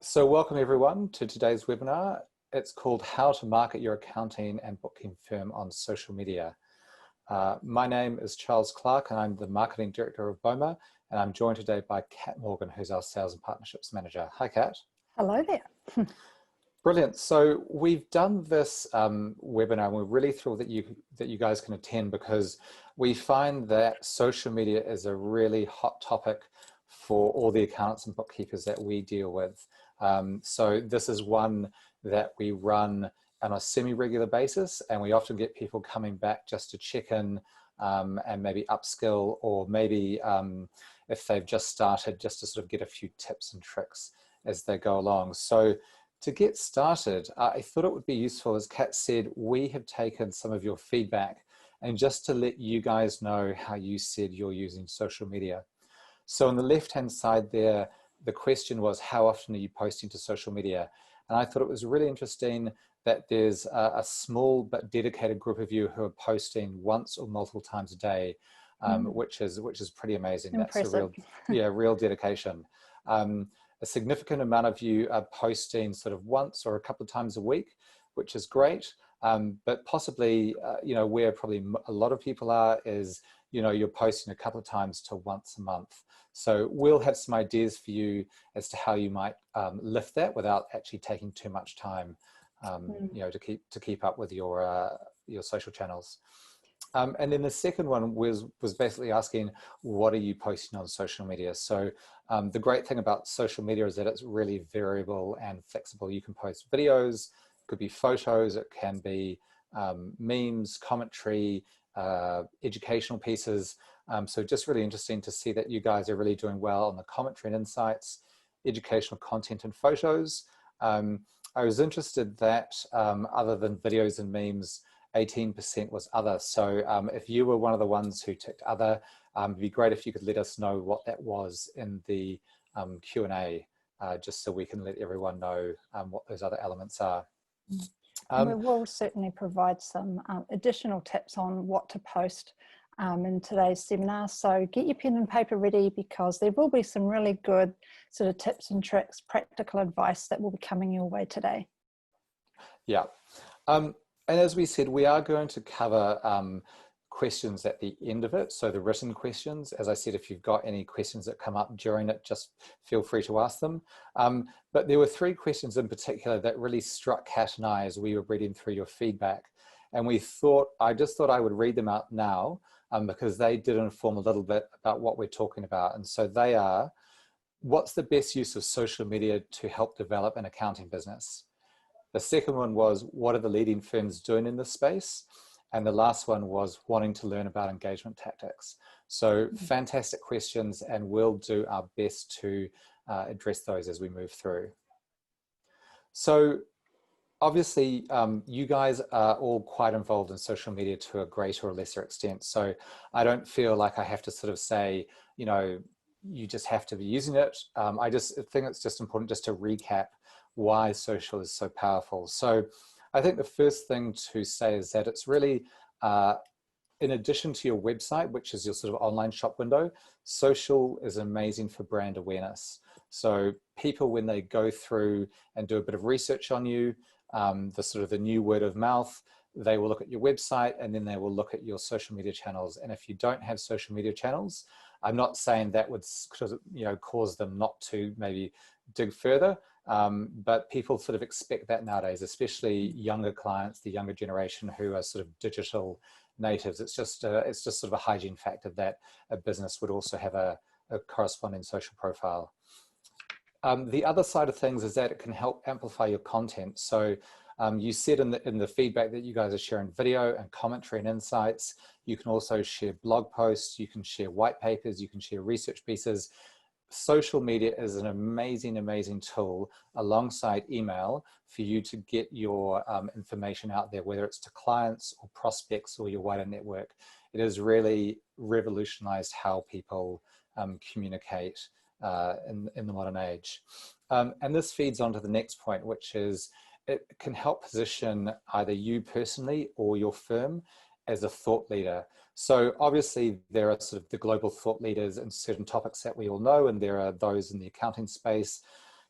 So welcome everyone to today's webinar. It's called How to Market Your Accounting and Bookkeeping Firm on Social Media. My name is Charles Clark and I'm the Marketing Director of Boma, and I'm joined today by Kat Morgan, who's our Sales and Partnerships Manager. Hi Kat. Hello there. Brilliant. So we've done this webinar and we're really thrilled that you guys can attend, because we find that social media is a really hot topic for all the accountants and bookkeepers that we deal with. So this is one that we run on a semi-regular basis, and we often get people coming back just to check in and maybe upskill, or maybe if they've just started, just to sort of get a few tips and tricks as they go along. So to get started, I thought it would be useful, as Kat said, we have taken some of your feedback, and just to let you guys know how you said you're using social media. So on the left-hand side there, the question was, how often are you posting to social media? And I thought it was really interesting that there's a small but dedicated group of you who are posting once or multiple times a day, which is pretty amazing. Impressive. That's a real dedication. A significant amount of you are posting sort of once or a couple of times a week, which is great. But possibly, where probably a lot of people are is, you're posting a couple of times to once a month. So we'll have some ideas for you as to how you might lift that without actually taking too much time, to keep up with your social channels. And then the second one was basically asking, what are you posting on social media? So the great thing about social media is that it's really variable and flexible. You can post videos, it could be photos, it can be memes, commentary, educational pieces. So just really interesting to see that you guys are really doing well on the commentary and insights, educational content and photos. I was interested that other than videos and memes, 18% was other. So if you were one of the ones who ticked other, it'd be great if you could let us know what that was in the Q&A, just so we can let everyone know what those other elements are. We will certainly provide some additional tips on what to post in today's seminar. So get your pen and paper ready, because there will be some really good sort of tips and tricks, practical advice that will be coming your way today. Yeah. And as we said, we are going to cover questions at the end of it. So the written questions, as I said, if you've got any questions that come up during it, just feel free to ask them. But there were 3 questions in particular that really struck Kat and I as we were reading through your feedback. And I just thought I would read them out now because they did inform a little bit about what we're talking about. And so they are, what's the best use of social media to help develop an accounting business? The second one was, what are the leading firms doing in this space? And the last one was wanting to learn about engagement tactics. So fantastic questions, and we'll do our best to address those as we move through. So obviously, you guys are all quite involved in social media to a greater or lesser extent. So I don't feel like I have to sort of say, you just have to be using it. I just think it's just important just to recap why social is so powerful. So I think the first thing to say is that it's really, in addition to your website, which is your sort of online shop window, social is amazing for brand awareness. So people, when they go through and do a bit of research on you, the new word of mouth, they will look at your website and then they will look at your social media channels. And if you don't have social media channels, I'm not saying that would cause them not to maybe dig further, but people sort of expect that nowadays, especially younger clients, the younger generation who are sort of digital natives. It's just sort of a hygiene factor that a business would also have a corresponding social profile. The other side of things is that it can help amplify your content. So you said in the feedback that you guys are sharing video and commentary and insights. You can also share blog posts, you can share white papers, you can share research pieces. Social media is an amazing, amazing tool alongside email for you to get your information out there, whether it's to clients or prospects or your wider network. It has really revolutionized how people communicate in the modern age. And this feeds on to the next point, which is it can help position either you personally or your firm as a thought leader. So obviously there are sort of the global thought leaders in certain topics that we all know, and there are those in the accounting space.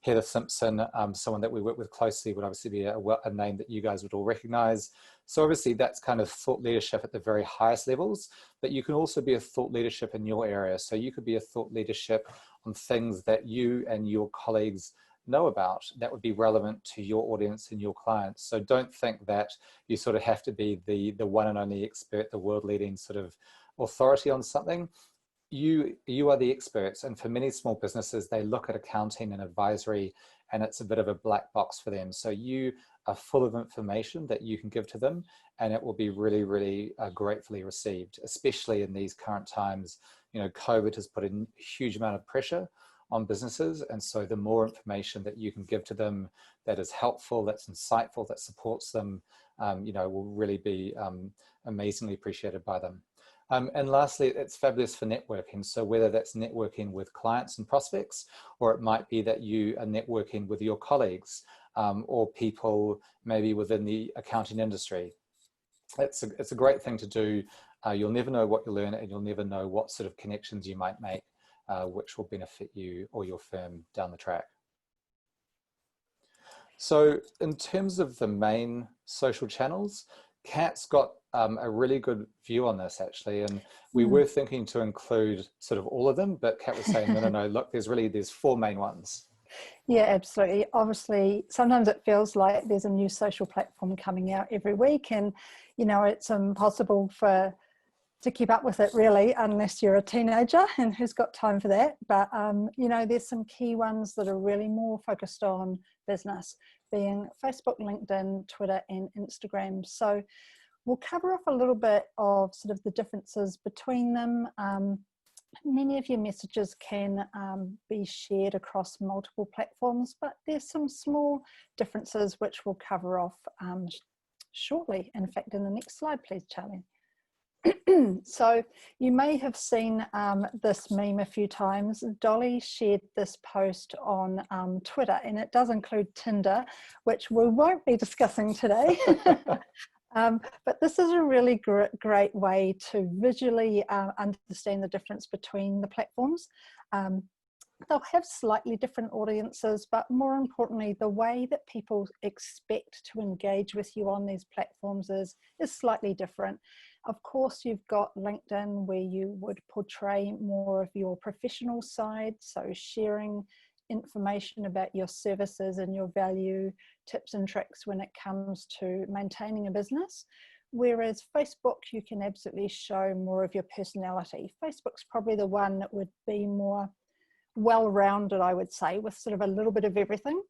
Heather Simpson, someone that we work with closely, would obviously be a name that you guys would all recognize. So obviously that's kind of thought leadership at the very highest levels, but you can also be a thought leadership in your area. So you could be a thought leadership on things that you and your colleagues know about that would be relevant to your audience and your clients. So don't think that you sort of have to be the one and only expert, the world leading sort of authority on something. You are the experts, and for many small businesses, they look at accounting and advisory and it's a bit of a black box for them. So you are full of information that you can give to them, and it will be really, really gratefully received, especially in these current times. You know, COVID has put a huge amount of pressure on businesses, and so the more information that you can give to them that is helpful, that's insightful, that supports them, you know, will really be amazingly appreciated by them. And lastly, it's fabulous for networking. So whether that's networking with clients and prospects, or it might be that you are networking with your colleagues or people maybe within the accounting industry. It's a great thing to do. You'll never know what you'll learn, and you'll never know what sort of connections you might make, which will benefit you or your firm down the track. So in terms of the main social channels, Kat's got a really good view on this actually, and we were thinking to include sort of all of them, but Kat was saying, no, look, there's 4 main ones. Yeah, absolutely. Obviously, sometimes it feels like there's a new social platform coming out every week, and you know, it's impossible to keep up with it really, unless you're a teenager, and who's got time for that. But you know, there's some key ones that are really more focused on business, being Facebook, LinkedIn, Twitter, and Instagram. So we'll cover off a little bit of sort of the differences between them. Many of your messages can be shared across multiple platforms, but there's some small differences which we'll cover off shortly. In fact, in the next slide, please, Charlie. So you may have seen this meme a few times. Dolly shared this post on Twitter, and it does include Tinder, which we won't be discussing today. But this is a really great way to visually understand the difference between the platforms. They'll have slightly different audiences, but more importantly, the way that people expect to engage with you on these platforms is slightly different. Of course, you've got LinkedIn, where you would portray more of your professional side, so sharing information about your services and your value, tips and tricks when it comes to maintaining a business. Whereas Facebook, you can absolutely show more of your personality. Facebook's probably the one that would be more well-rounded, I would say, with sort of a little bit of everything.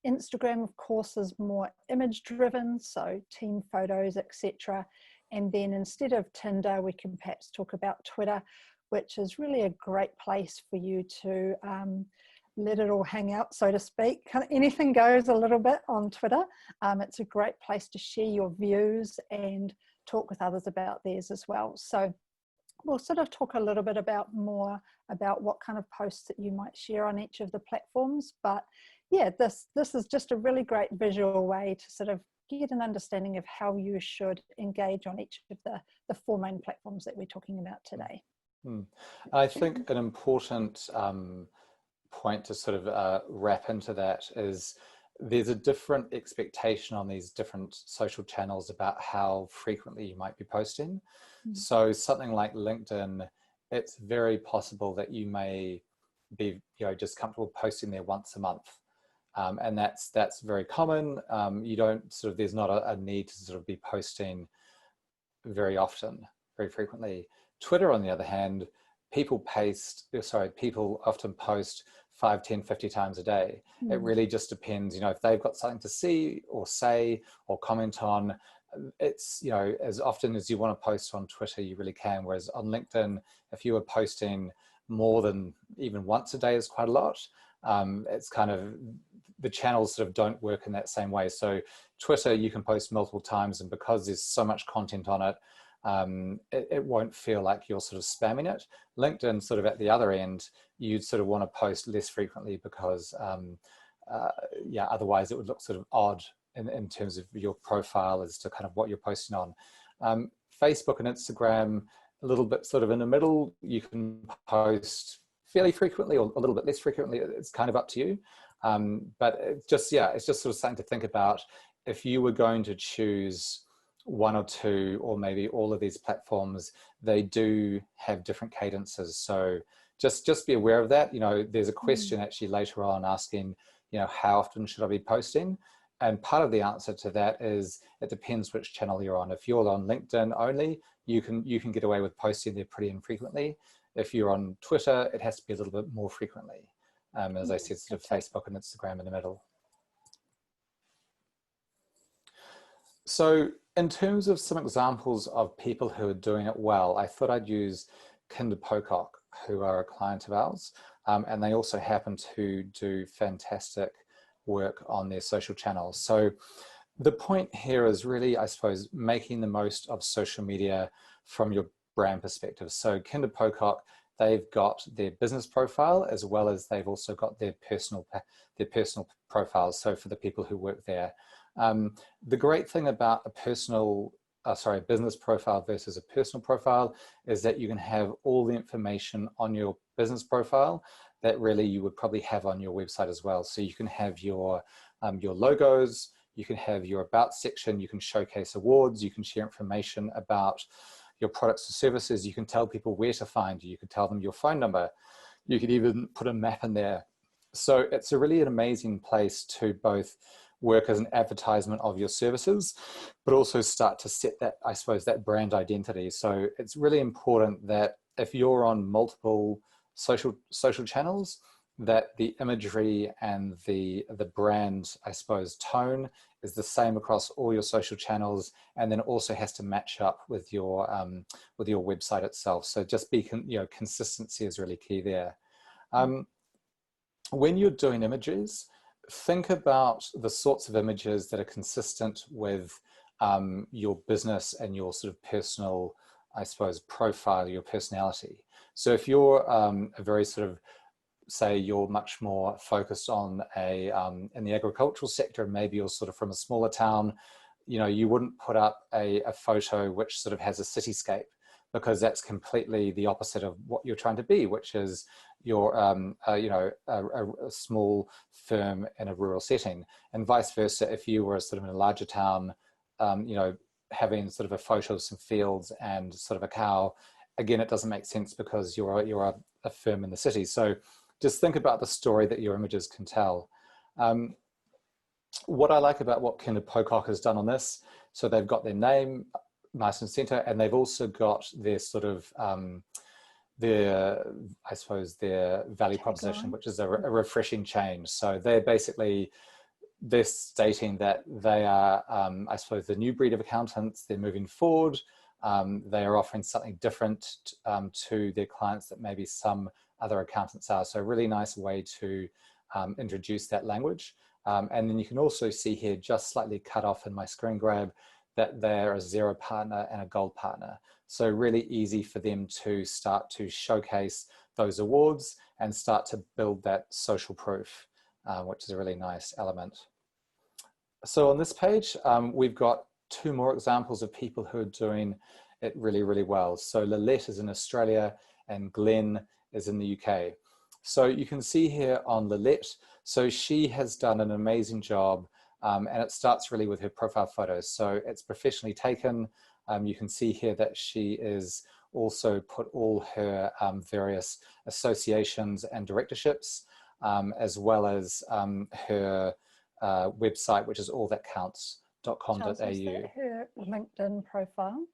Instagram, of course, is more image-driven, so team photos, etc. And then instead of Tinder, we can perhaps talk about Twitter, which is really a great place for you to let it all hang out, so to speak. Kind of anything goes a little bit on Twitter. It's a great place to share your views and talk with others about theirs as well. So we'll sort of talk a little bit more about what kind of posts that you might share on each of the platforms. But yeah, this is just a really great visual way to sort of get an understanding of how you should engage on each of the 4 main platforms that we're talking about today. I think an important point to sort of wrap into that is there's a different expectation on these different social channels about how frequently you might be posting. So something like LinkedIn, it's very possible that you may be, you know, just comfortable posting there once a month. And that's very common. You don't sort of, there's not a need to sort of be posting very often, very frequently. Twitter, on the other hand, people often post 5, 10, 50 times a day. It really just depends, you know, if they've got something to see or say or comment on. It's, you know, as often as you want to post on Twitter, you really can. Whereas on LinkedIn, if you were posting more than even once a day is quite a lot. It's kind of, the channels sort of don't work in that same way. So Twitter, you can post multiple times, and because there's so much content on it, it won't feel like you're sort of spamming it. LinkedIn, sort of at the other end, you'd sort of want to post less frequently because, yeah, otherwise it would look sort of odd in terms of your profile as to kind of what you're posting on. Facebook and Instagram, a little bit sort of in the middle. You can post fairly frequently or a little bit less frequently. It's kind of up to you. But it's just, yeah, it's just sort of something to think about. If you were going to choose one or two, or maybe all of these platforms, they do have different cadences. So just be aware of that. You know, there's a question actually later on asking, you know, how often should I be posting? And part of the answer to that is it depends which channel you're on. If you're on LinkedIn only, you can get away with posting there pretty infrequently. If you're on Twitter, it has to be a little bit more frequently. As I said, sort of Facebook and Instagram in the middle. So in terms of some examples of people who are doing it well, I thought I'd use Kinder Pocock, who are a client of ours, and they also happen to do fantastic work on their social channels. So the point here is really, I suppose, making the most of social media from your brand perspective. So Kinder Pocock, they've got their business profile as well as they've also got their personal profiles. So for the people who work there, the great thing about a business profile versus a personal profile is that you can have all the information on your business profile that really you would probably have on your website as well. So you can have your logos, you can have your about section, you can showcase awards, you can share information about your products or services, you can tell people where to find you, you can tell them your phone number, you could even put a map in there. So it's a really an amazing place to both work as an advertisement of your services, but also start to set that, I suppose, that brand identity. So it's really important that if you're on multiple social channels, that the imagery and the brand, I suppose, tone is the same across all your social channels, and then also has to match up with your website itself. So just be, consistency is really key there. When you're doing images, think about the sorts of images that are consistent with your business and your sort of personal, I suppose, profile, your personality. So if you're a very sort of, say you're much more focused on in the agricultural sector, maybe you're sort of from a smaller town, you wouldn't put up a photo which sort of has a cityscape, because that's completely the opposite of what you're trying to be, which is you're a small firm in a rural setting, and vice versa. If you were sort of in a larger town, having sort of a photo of some fields and sort of a cow, again, it doesn't make sense because you're a firm in the city. So just think about the story that your images can tell. What I like about what Kinder Pocock has done on this, so they've got their name nice and center, and they've also got their sort of their value proposition, which is a refreshing change. So they're stating that they are, I suppose, the new breed of accountants. They're moving forward. They are offering something different to their clients that maybe some other accountants are. So a really nice way to introduce that language. And then you can also see here, just slightly cut off in my screen grab, that they're a 0 partner and a gold partner. So really easy for them to start to showcase those awards and start to build that social proof, which is a really nice element. So on this page, we've got 2 more examples of people who are doing it really, really well. So Lilette is in Australia and Glenn is in the UK. So you can see here on Lilette, so she has done an amazing job, and it starts really with her profile photos. So it's professionally taken. You can see here that she is also put all her various associations and directorships, as well as her website, which is allthatcounts.com.au. Is that her LinkedIn profile?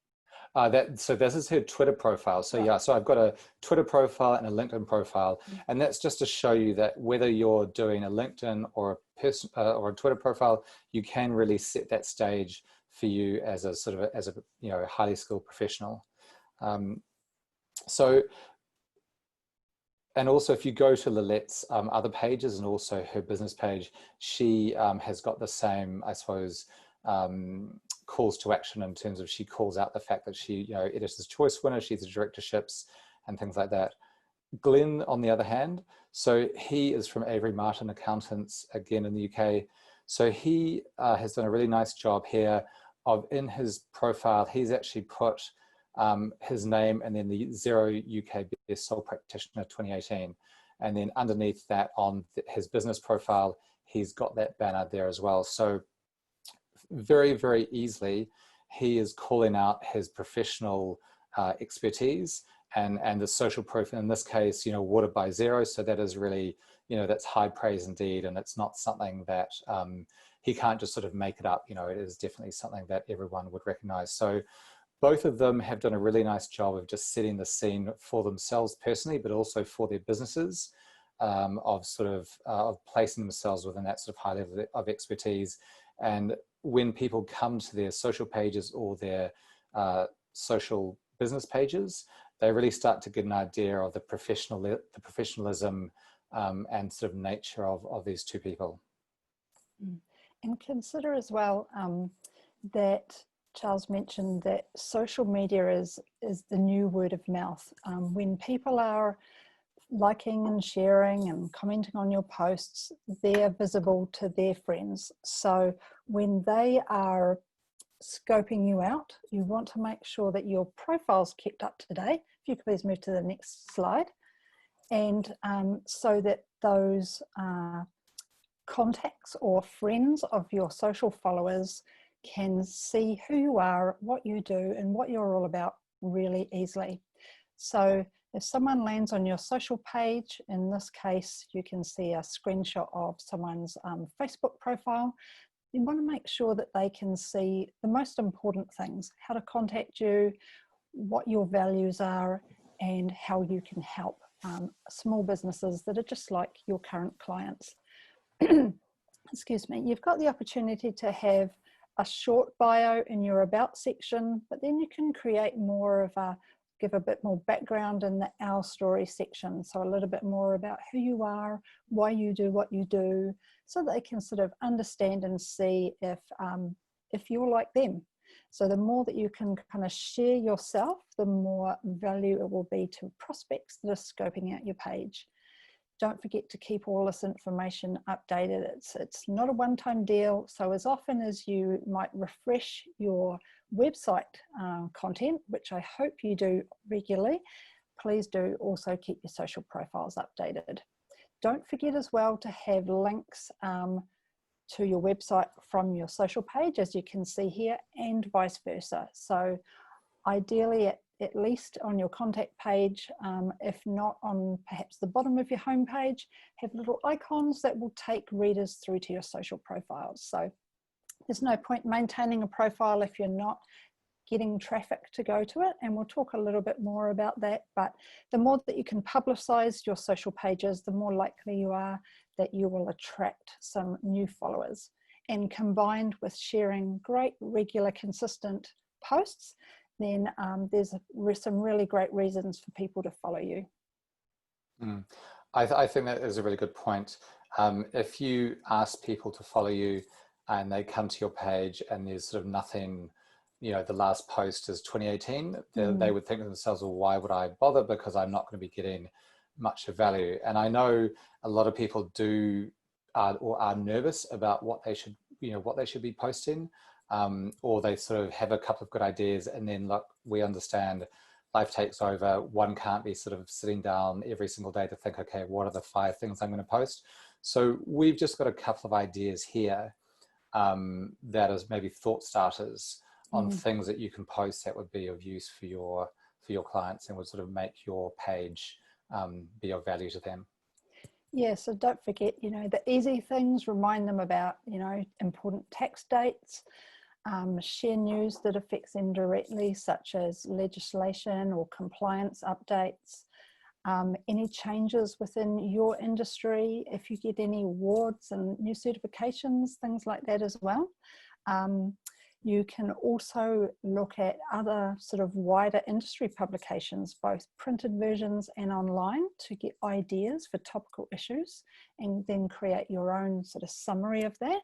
So this is her Twitter profile. So yeah, so I've got a Twitter profile and a LinkedIn profile, and that's just to show you that whether you're doing a LinkedIn or a Twitter profile, you can really set that stage for you as a sort of a highly skilled professional. So, and also if you go to Lilette's other pages and also her business page, she has got the same, I suppose, calls to action in terms of she calls out the fact that she, Editor's Choice winner, she's a directorships and things like that. Glenn, on the other hand, so he is from Avery Martin Accountants, again in the UK. So he has done a really nice job here of, in his profile, he's actually put his name and then the 0 UK Sole Practitioner 2018. And then underneath that on his business profile, he's got that banner there as well. So very, very easily, he is calling out his professional expertise and the social profile. In this case, Water by Zero. So that is really, that's high praise indeed. And it's not something that he can't just sort of make it up. It is definitely something that everyone would recognize. So both of them have done a really nice job of just setting the scene for themselves personally, but also for their businesses, of placing themselves within that sort of high level of expertise. And when people come to their social pages or their social business pages, they really start to get an idea of the professionalism and sort of nature of these two people. And consider as well that Charles mentioned that social media is the new word of mouth. When people are liking and sharing and commenting on your posts, they're visible to their friends. So when they are scoping you out, you want to make sure that your profile's kept up to date. If you could please move to the next slide. And so that those contacts or friends of your social followers can see who you are, what you do, and what you're all about really easily. So if someone lands on your social page, in this case, you can see a screenshot of someone's Facebook profile. You want to make sure that they can see the most important things: how to contact you, what your values are, and how you can help small businesses that are just like your current clients. Excuse me. You've got the opportunity to have a short bio in your about section, but then you can create more of give a bit more background in the Our Story section. So a little bit more about who you are, why you do what you do, so they can sort of understand and see if you're like them. So the more that you can kind of share yourself, the more value it will be to prospects that are scoping out your page. Don't forget to keep all this information updated. It's not a one-time deal. So as often as you might refresh your website content, which I hope you do regularly, please do also keep your social profiles updated. Don't forget as well to have links to your website from your social page, as you can see here, and vice versa. So ideally at least on your contact page, if not on perhaps the bottom of your home page, have little icons that will take readers through to your social profiles. So there's no point maintaining a profile if you're not getting traffic to go to it, and we'll talk a little bit more about that. But the more that you can publicize your social pages, the more likely you are that you will attract some new followers. And combined with sharing great, regular, consistent posts, then there's some really great reasons for people to follow you. I think that is a really good point. If you ask people to follow you and they come to your page and there's sort of nothing, the last post is 2018, they would think to themselves, well, why would I bother? Because I'm not going to be getting much of value. And I know a lot of people or are nervous about what they should be posting. Or they sort of have a couple of good ideas, and then look, we understand life takes over. One can't be sort of sitting down every single day to think, okay, what are the 5 things I'm going to post? So we've just got a couple of ideas here that is maybe thought starters on things that you can post that would be of use for your clients and would sort of make your page be of value to them. Yeah, so don't forget, the easy things, remind them about, important tax dates, share news that affects them directly, such as legislation or compliance updates, any changes within your industry, if you get any awards and new certifications, things like that as well. You can also look at other sort of wider industry publications, both printed versions and online, to get ideas for topical issues and then create your own sort of summary of that.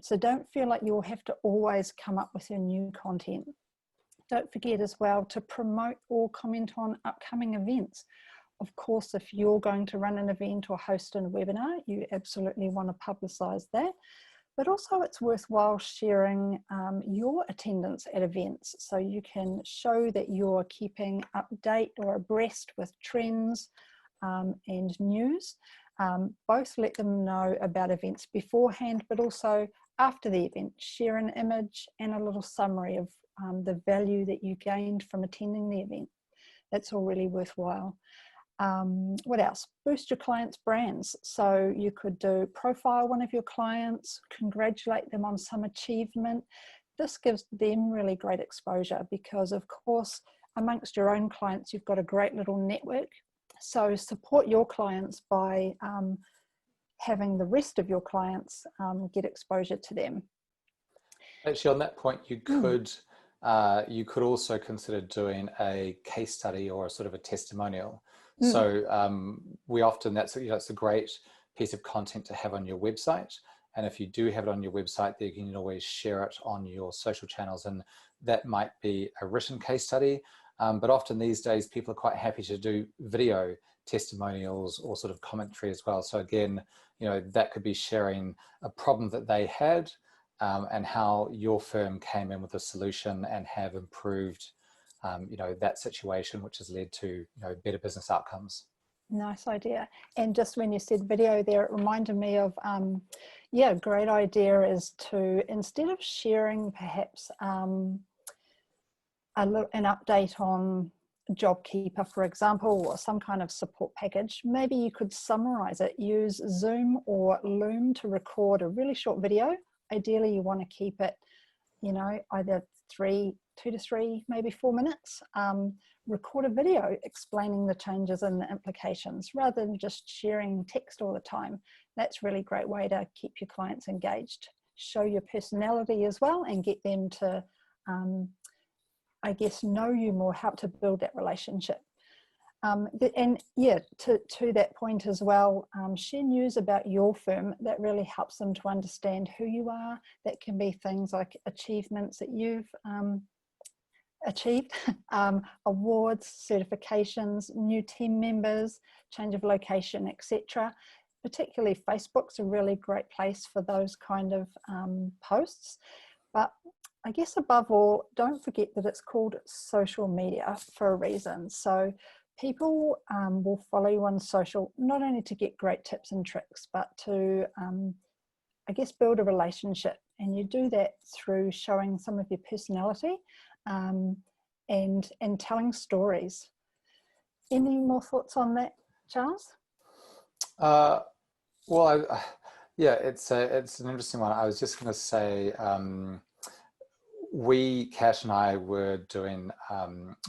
So don't feel like you'll have to always come up with your new content. Don't forget as well to promote or comment on upcoming events. Of course, if you're going to run an event or host a webinar, you absolutely want to publicize that. But also it's worthwhile sharing your attendance at events, so you can show that you're keeping update or abreast with trends and news. Both let them know about events beforehand, but also after the event. Share an image and a little summary of the value that you gained from attending the event. That's all really worthwhile. What else? Boost your clients' brands. So you could profile one of your clients, congratulate them on some achievement. This gives them really great exposure because, of course, amongst your own clients, you've got a great little network. So support your clients by having the rest of your clients get exposure to them. Actually, on that point, you could also consider doing a case study or a sort of a testimonial. So we often, that's a great piece of content to have on your website. And if you do have it on your website, then you can always share it on your social channels. And that might be a written case study. But often these days, people are quite happy to do video testimonials or sort of commentary as well. So again, that could be sharing a problem that they had and how your firm came in with a solution and have improved that situation, which has led to better business outcomes. Nice idea. And just when you said video there, it reminded me of a great idea is to, instead of sharing perhaps an update on JobKeeper, for example, or some kind of support package, maybe you could summarize it. Use Zoom or Loom to record a really short video. Ideally, you want to keep it, either 2 to 3, maybe 4 minutes. Record a video explaining the changes and the implications rather than just sharing text all the time. That's a really great way to keep your clients engaged. Show your personality as well and get them to, know you more, help to build that relationship. To that point as well, share news about your firm that really helps them to understand who you are. That can be things like achievements that you've achieved, awards, certifications, new team members, change of location, etc. Particularly Facebook's a really great place for those kind of posts. But I guess above all, don't forget that it's called social media for a reason. So people will follow you on social, not only to get great tips and tricks, but to, build a relationship. And you do that through showing some of your personality and telling stories. Any more thoughts on that, Charles? It's an interesting one. I was just going to say, Cash and I were doing,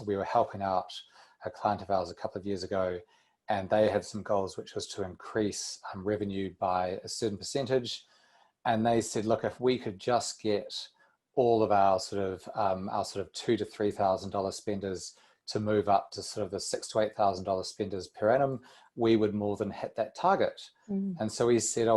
we were helping out a client of ours a couple of years ago, and they had some goals, which was to increase revenue by a certain percentage. And they said, look, if we could just get all of our sort of $2,000 to $3,000 spenders to move up to sort of the $6,000 to $8,000 spenders per annum, we would more than hit that target. And so we said,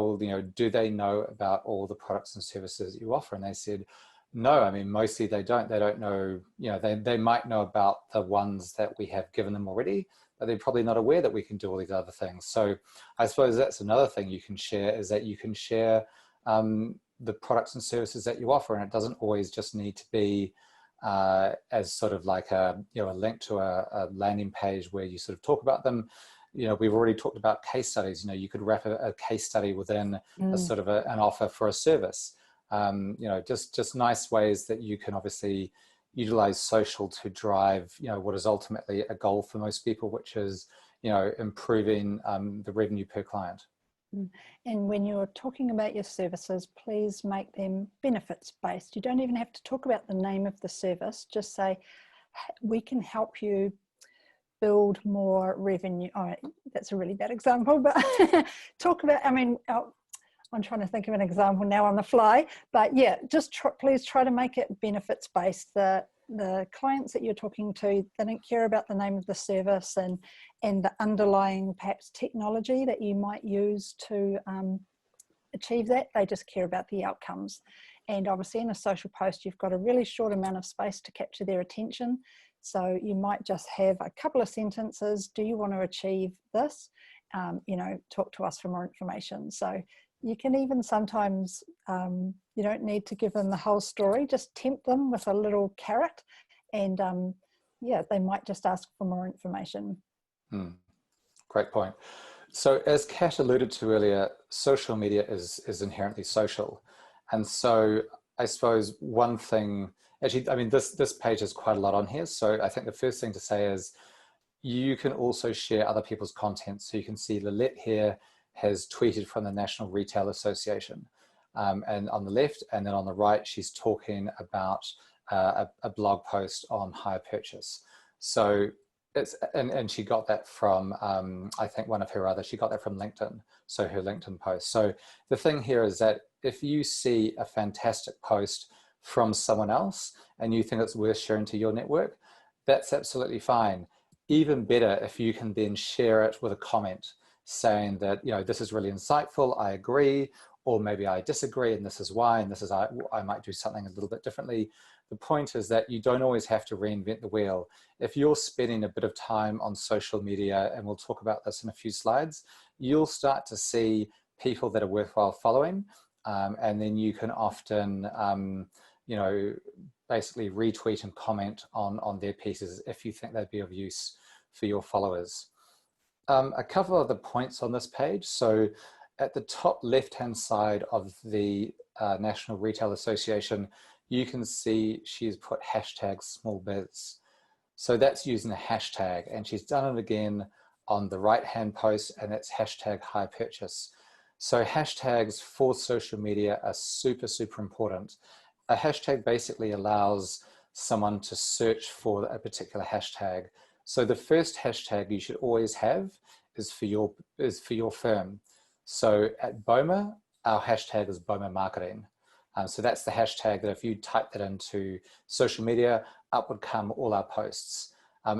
do they know about all the products and services that you offer? And they said, no, I mean, mostly they don't know, they might know about the ones that we have given them already, but they're probably not aware that we can do all these other things. So I suppose that's another thing you can share, is that you can share the products and services that you offer. And it doesn't always just need to be as sort of like a link to a landing page where you sort of talk about them. We've already talked about case studies. You could wrap a case study within a sort of an offer for a service. Just nice ways that you can obviously utilize social to drive, what is ultimately a goal for most people, which is, improving the revenue per client. And when you're talking about your services, please make them benefits based. You don't even have to talk about the name of the service. Just say, we can help you build more revenue. Oh, that's a really bad example, but talk about, I'm trying to think of an example now on the fly, but yeah, just please try to make it benefits based. The clients that you're talking to, they don't care about the name of the service and the underlying perhaps technology that you might use to achieve that. They just care about the outcomes. And obviously in a social post, you've got a really short amount of space to capture their attention. So you might just have a couple of sentences. Do you want to achieve this? Talk to us for more information. So you can even sometimes, you don't need to give them the whole story, just tempt them with a little carrot, and yeah, they might just ask for more information. Great point. So as Kat alluded to earlier, social media is inherently social. And so I suppose one thing, actually, I mean, this page has quite a lot on here. So I think the first thing to say is you can also share other people's content. So you can see Lilette here has tweeted from the National Retail Association, and on the left, and then on the right, she's talking about a blog post on hire purchase. So it's, and she got that from, I think one of her other, she got that from LinkedIn, so her LinkedIn post. So the thing here is that if you see a fantastic post from someone else and you think it's worth sharing to your network, that's absolutely fine. Even better if you can then share it with a comment saying that, you know, this is really insightful, I agree, or maybe I disagree and this is why, and this is, I might do something a little bit differently. The point is that you don't always have to reinvent the wheel. If you're spending a bit of time on social media, and we'll talk about this in a few slides, you'll start to see people that are worthwhile following, and then you can often, you know, basically retweet and comment on their pieces if you think they'd be of use for your followers. A couple of the points on this page. So at the top left-hand side of the National Retail Association, you can see she's put hashtag small biz. So that's using a hashtag, and she's done it again on the right-hand post, and it's hashtag hire purchase. So hashtags for social media are super, super important. A hashtag basically allows someone to search for a particular hashtag. So the first hashtag you should always have is for your firm. So at Boma, our hashtag is Boma Marketing. So that's the hashtag that if you type that into social media, up would come all our posts.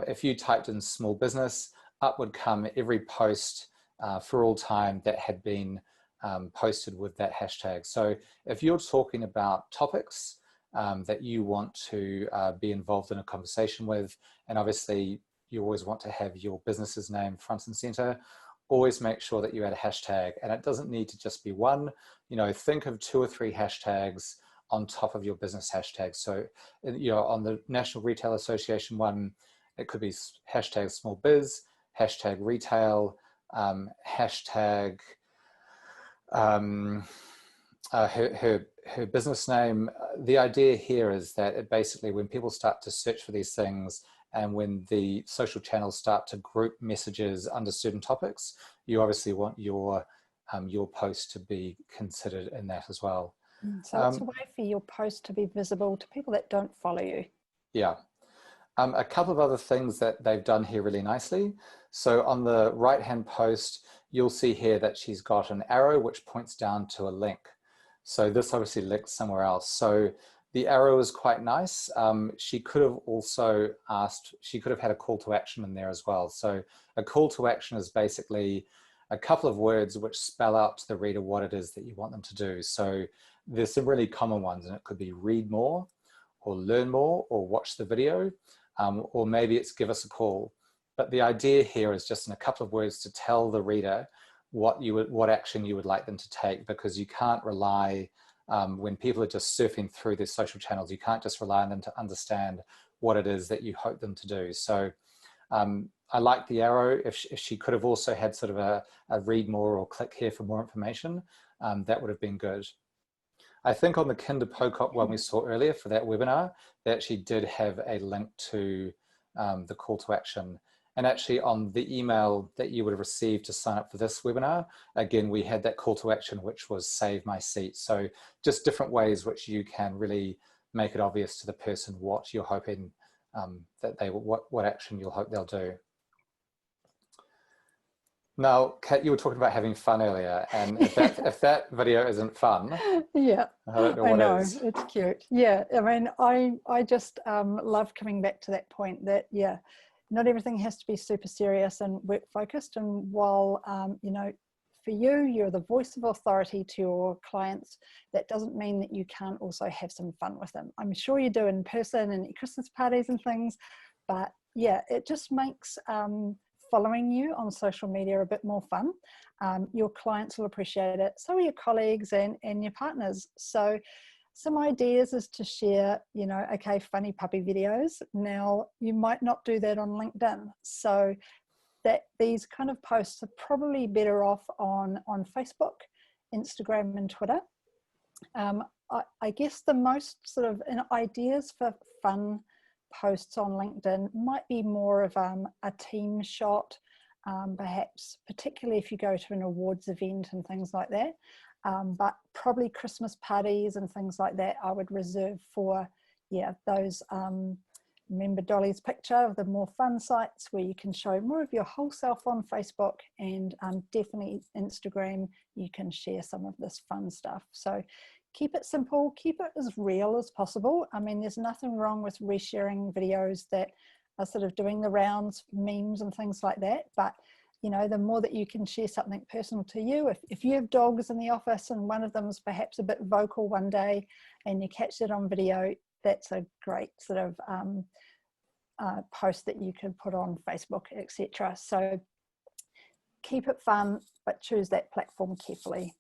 If you typed in small business, up would come every post for all time that had been posted with that hashtag. So if you're talking about topics that you want to be involved in a conversation with, and obviously you always want to have your business's name front and center, always make sure that you add a hashtag, and it doesn't need to just be one. You know, think of 2 or 3 hashtags on top of your business hashtag. So, you know, on the National Retail Association one, it could be hashtag small biz, hashtag retail, hashtag her business name. The idea here is that it basically, when people start to search for these things, and when the social channels start to group messages under certain topics, you obviously want your post to be considered in that as well. So it's a way for your post to be visible to people that don't follow you. Yeah. A couple of other things that they've done here really nicely. So on the right-hand post, you'll see here that she's got an arrow which points down to a link. So this obviously links somewhere else. So the arrow is quite nice. She could have also asked, she could have had a call to action in there as well. So a call to action is basically a couple of words which spell out to the reader what it is that you want them to do. So there's some really common ones, and it could be read more, or learn more, or watch the video, or maybe it's give us a call. But the idea here is just in a couple of words to tell the reader what action you would like them to take, because you can't rely, when people are just surfing through their social channels, you can't just rely on them to understand what it is that you hope them to do. So I like the arrow. If she could have also had sort of a read more or click here for more information, that would have been good. I think on the Kinder Pocock one we saw earlier for that webinar, they actually did have a link to the call to action. And actually on the email that you would have received to sign up for this webinar, again, we had that call to action, which was save my seat. So just different ways which you can really make it obvious to the person what you're hoping that they, what action you'll hope they'll do. Now, Kat, you were talking about having fun earlier, and if that video isn't fun, yeah, I don't know what is. It's cute. Yeah, I mean, I just love coming back to that point that, yeah, not everything has to be super serious and work focused. And while, you know, for you, you're the voice of authority to your clients, that doesn't mean that you can't also have some fun with them. I'm sure you do in person and at Christmas parties and things, but yeah, it just makes following you on social media a bit more fun. Your clients will appreciate it, so will your colleagues and your partners. So some ideas is to share, you know, okay, funny puppy videos. Now, you might not do that on LinkedIn. So that these kind of posts are probably better off on Facebook, Instagram and Twitter. I guess the most sort of ideas for fun posts on LinkedIn might be more of a team shot, perhaps, particularly if you go to an awards event and things like that. But probably Christmas parties and things like that I would reserve for, yeah, those, remember Dolly's picture of the more fun sites where you can show more of your whole self on Facebook, and definitely Instagram, you can share some of this fun stuff. So keep it simple, keep it as real as possible. I mean, there's nothing wrong with resharing videos that are sort of doing the rounds, memes and things like that. But, you know, the more that you can share something personal to you, if you have dogs in the office and one of them is perhaps a bit vocal one day and you catch it on video, that's a great sort of post that you can put on Facebook, etc. So keep it fun, but choose that platform carefully.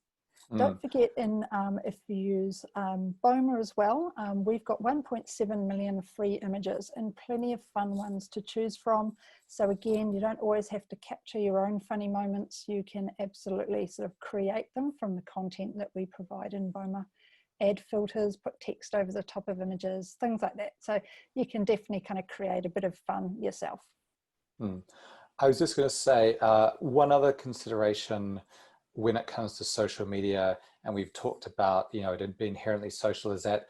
Don't forget, if you use Boma as well, we've got 1.7 million free images and plenty of fun ones to choose from. So again, you don't always have to capture your own funny moments. You can absolutely sort of create them from the content that we provide in Boma. Add filters, put text over the top of images, things like that. So you can definitely kind of create a bit of fun yourself. I was just going to say, one other consideration when it comes to social media, and we've talked about, you know, it being inherently social, is that,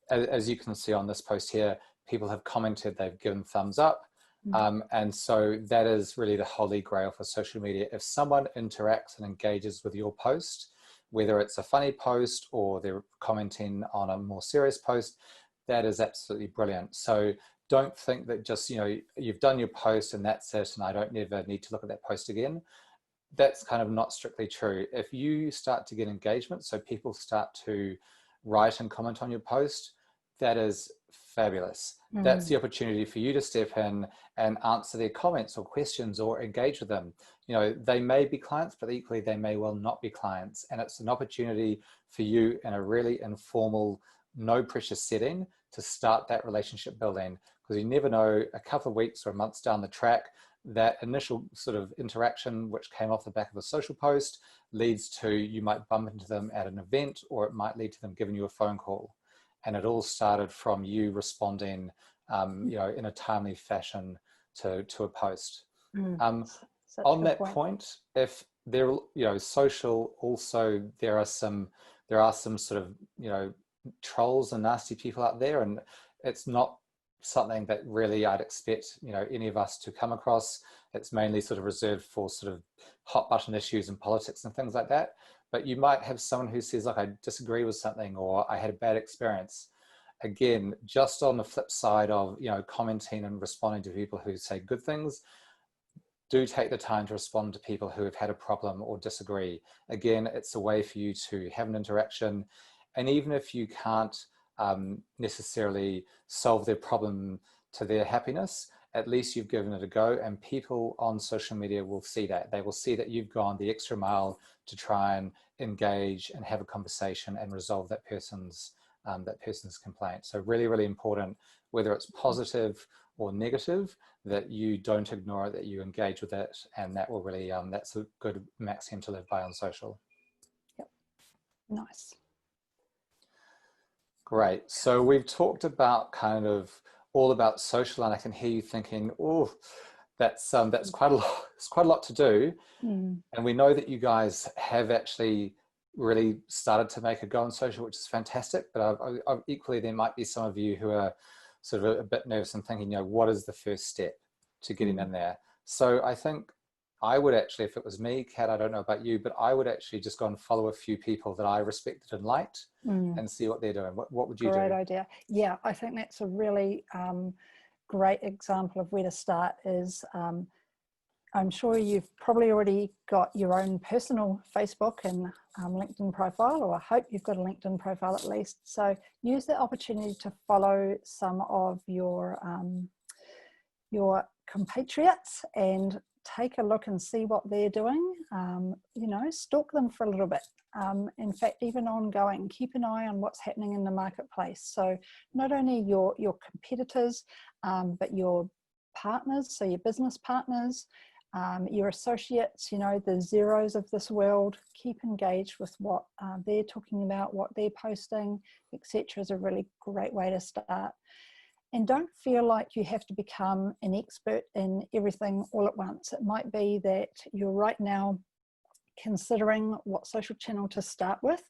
as you can see on this post here, people have commented, they've given thumbs up. And so that is really the holy grail for social media. If someone interacts and engages with your post, whether it's a funny post or they're commenting on a more serious post, that is absolutely brilliant. So don't think that just, you know, you've done your post and that's it, and I don't never need to look at that post again. That's kind of not strictly true. If you start to get engagement, so people start to write and comment on your post, that is fabulous. That's the opportunity for you to step in and answer their comments or questions or engage with them. You know, they may be clients, but equally they may well not be clients. And it's an opportunity for you in a really informal, no pressure setting to start that relationship building, because you never know, a couple of weeks or months down the track, that initial sort of interaction, which came off the back of a social post, leads to, you might bump into them at an event, or it might lead to them giving you a phone call. And it all started from you responding, you know, in a timely fashion to a post. On that point, if they're, you know, social, also there are some sort of, you know, trolls and nasty people out there, and it's not something that really I'd expect, you know, any of us to come across. It's mainly sort of reserved for sort of hot button issues and politics and things like that. But you might have someone who says, like, I disagree with something, or I had a bad experience. Again, just on the flip side of, you know, commenting and responding to people who say good things, do take the time to respond to people who have had a problem or disagree. Again, it's a way for you to have an interaction. And even if you can't necessarily solve their problem to their happiness, at least you've given it a go, and people on social media will see that. They will see that you've gone the extra mile to try and engage and have a conversation and resolve that person's complaint. So really, really important, whether it's positive or negative, that you don't ignore it, that you engage with it, and that will really, that's a good maxim to live by on social. Yep, nice. Great. So we've talked about kind of all about social, and I can hear you thinking, oh, that's quite a lot. It's quite a lot to do. And we know that you guys have actually really started to make a go on social, which is fantastic. But equally, there might be some of you who are sort of a bit nervous and thinking, you know, what is the first step to getting in there? So I think I would actually, if it was me, Kat, I don't know about you, but I would actually just go and follow a few people that I respected and liked and see what they're doing. What would you do? Great idea. Yeah, I think that's a really great example of where to start. Is I'm sure you've probably already got your own personal Facebook and LinkedIn profile, or I hope you've got a LinkedIn profile at least. So use the opportunity to follow some of your compatriots and take a look and see what they're doing. You know, stalk them for a little bit. In fact, even ongoing, keep an eye on what's happening in the marketplace. So not only your competitors, but your partners, so your business partners, your associates, you know, the zeros of this world. Keep engaged with what they're talking about, what they're posting, etc. is a really great way to start. And don't feel like you have to become an expert in everything all at once. It might be that you're right now considering what social channel to start with.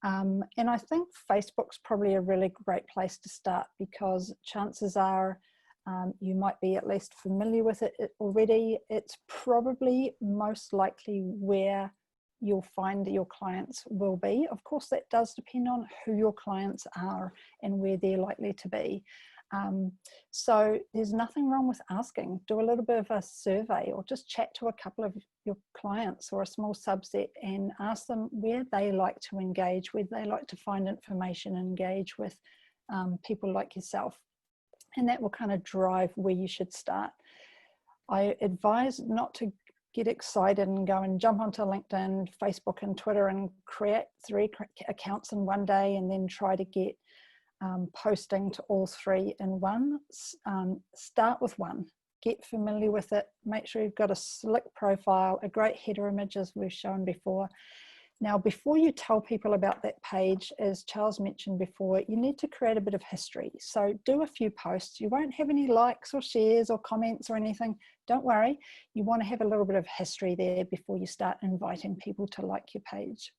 And I think Facebook's probably a really great place to start, because chances are you might be at least familiar with it already. It's probably most likely where you'll find that your clients will be. Of course, that does depend on who your clients are and where they're likely to be. So there's nothing wrong with asking. Do a little bit of a survey, or just chat to a couple of your clients or a small subset and ask them where they like to engage, where they like to find information and engage with people like yourself. And that will kind of drive where you should start. I advise not to get excited and go and jump onto LinkedIn, Facebook and Twitter and create 3 accounts in one day and then try to get posting to all 3 in one. Start with one, get familiar with it, make sure you've got a slick profile, a great header image as we've shown before. Now, before you tell people about that page, as Charles mentioned before, you need to create a bit of history. So do a few posts. You won't have any likes or shares or comments or anything. Don't worry. You want to have a little bit of history there before you start inviting people to like your page.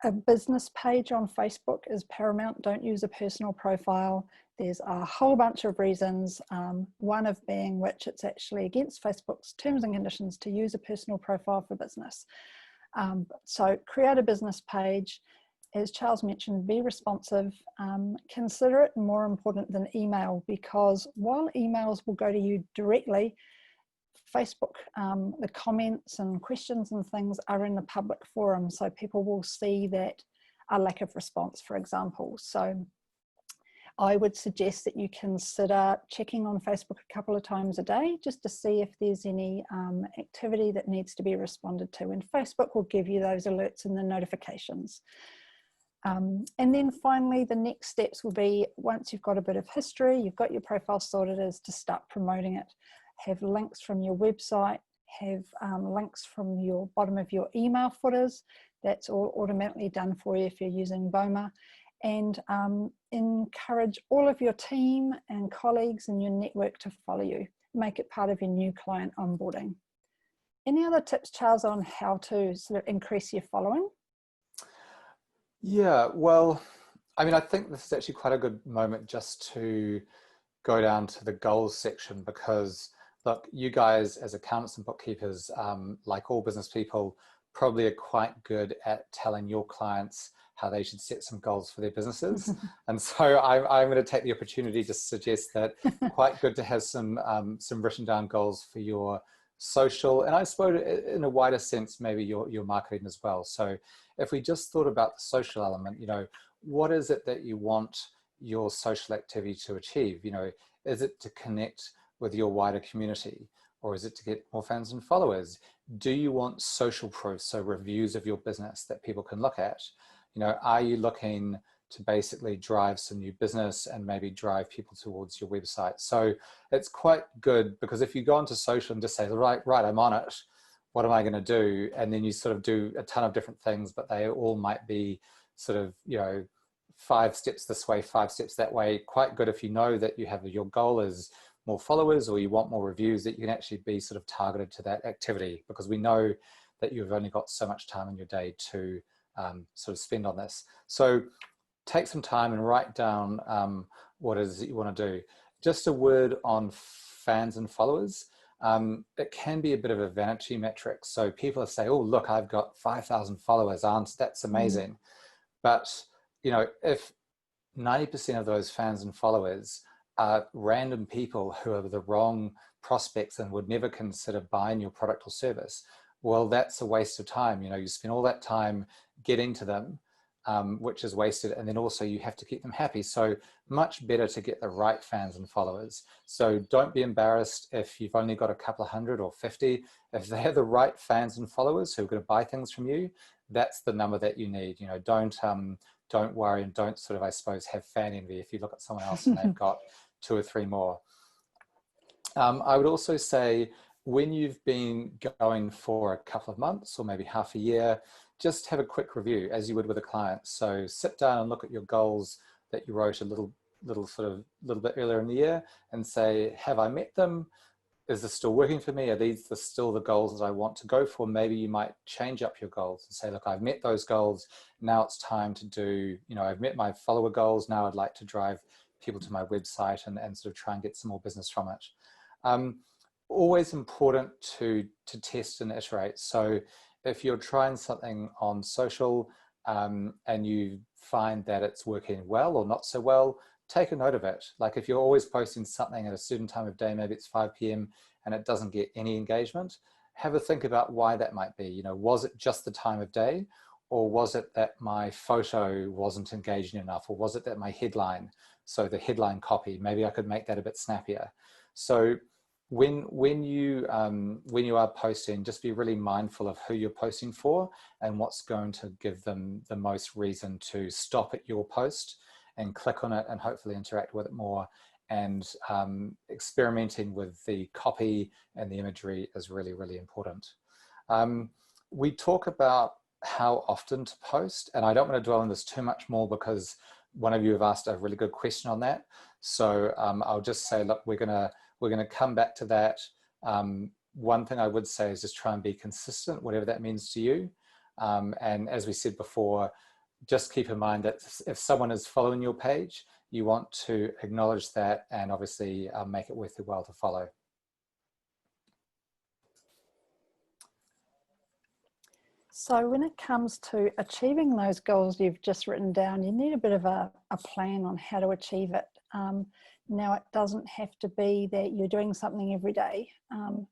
A business page on Facebook is paramount. Don't use a personal profile. There's a whole bunch of reasons, one of being which it's actually against Facebook's terms and conditions to use a personal profile for business. So create a business page. As Charles mentioned, be responsive. Consider it more important than email, because while emails will go to you directly, Facebook, the comments and questions and things are in the public forum, so people will see that a lack of response, for example. So I would suggest that you consider checking on Facebook a couple of times a day just to see if there's any activity that needs to be responded to, and Facebook will give you those alerts and the notifications. And then finally, the next steps will be, once you've got a bit of history, you've got your profile sorted, is to start promoting it. Have links from your website, have links from your bottom of your email footers. That's all automatically done for you if you're using Boma. And encourage all of your team and colleagues and your network to follow you. Make it part of your new client onboarding. Any other tips, Charles, on how to sort of increase your following? Yeah, well, I mean, I think this is actually quite a good moment just to go down to the goals section, because look, you guys as accountants and bookkeepers, like all business people, probably are quite good at telling your clients how they should set some goals for their businesses. And so I'm going to take the opportunity to suggest that quite good to have some written down goals for your social, and I suppose in a wider sense, maybe your marketing as well. So if we just thought about the social element, you know, what is it that you want your social activity to achieve? You know, is it to connect with your wider community, or is it to get more fans and followers? Do you want social proof, so reviews of your business that people can look at? You know, are you looking to basically drive some new business and maybe drive people towards your website? So it's quite good, because if you go onto social and just say, right, I'm on it, what am I going to do? And then you sort of do a ton of different things, but they all might be sort of, you know, 5 steps this way, 5 steps that way. Quite good if you know that you have, your goal is more followers or you want more reviews, that you can actually be sort of targeted to that activity, because we know that you've only got so much time in your day to sort of spend on this. So take some time and write down what it is that you want to do. Just a word on fans and followers. It can be a bit of a vanity metric. So people say, oh, look, I've got 5,000 followers, that's amazing. But, you know, if 90% of those fans and followers are random people who are the wrong prospects and would never consider buying your product or service, well, that's a waste of time. You know, you spend all that time getting to them, which is wasted. And then also you have to keep them happy. So much better to get the right fans and followers. So don't be embarrassed if you've only got a couple of hundred or 50. If they have the right fans and followers who are going to buy things from you, that's the number that you need. You know, don't worry, and don't sort of, I suppose, have fan envy if you look at someone else and they've got 2 or 3 more. I would also say, when you've been going for a couple of months or maybe half a year, just have a quick review as you would with a client. So sit down and look at your goals that you wrote a little bit earlier in the year and say, have I met them? Is this still working for me? Are these still the goals that I want to go for? Maybe you might change up your goals and say, look, I've met those goals. Now it's time to do, you know, I've met my follower goals. Now I'd like to drive people to my website and sort of try and get some more business from it. Always important to test and iterate. So if you're trying something on social and you find that it's working well or not so well, take a note of it. Like if you're always posting something at a certain time of day, maybe it's 5 p.m. and it doesn't get any engagement, have a think about why that might be. You know, was it just the time of day, or was it that my photo wasn't engaging enough, or was it that my headline, so the headline copy, maybe I could make that a bit snappier. So when you are posting, just be really mindful of who you're posting for and what's going to give them the most reason to stop at your post and click on it and hopefully interact with it more. And experimenting with the copy and the imagery is really, really important. We talk about how often to post, and I don't want to dwell on this too much more because one of you have asked a really good question on that. So I'll just say, look, we're gonna come back to that. One thing I would say is just try and be consistent, whatever that means to you. And as we said before, just keep in mind that if someone is following your page, you want to acknowledge that and obviously make it worth your while to follow. So when it comes to achieving those goals you've just written down, you need a bit of a plan on how to achieve it. Now, it doesn't have to be that you're doing something every day.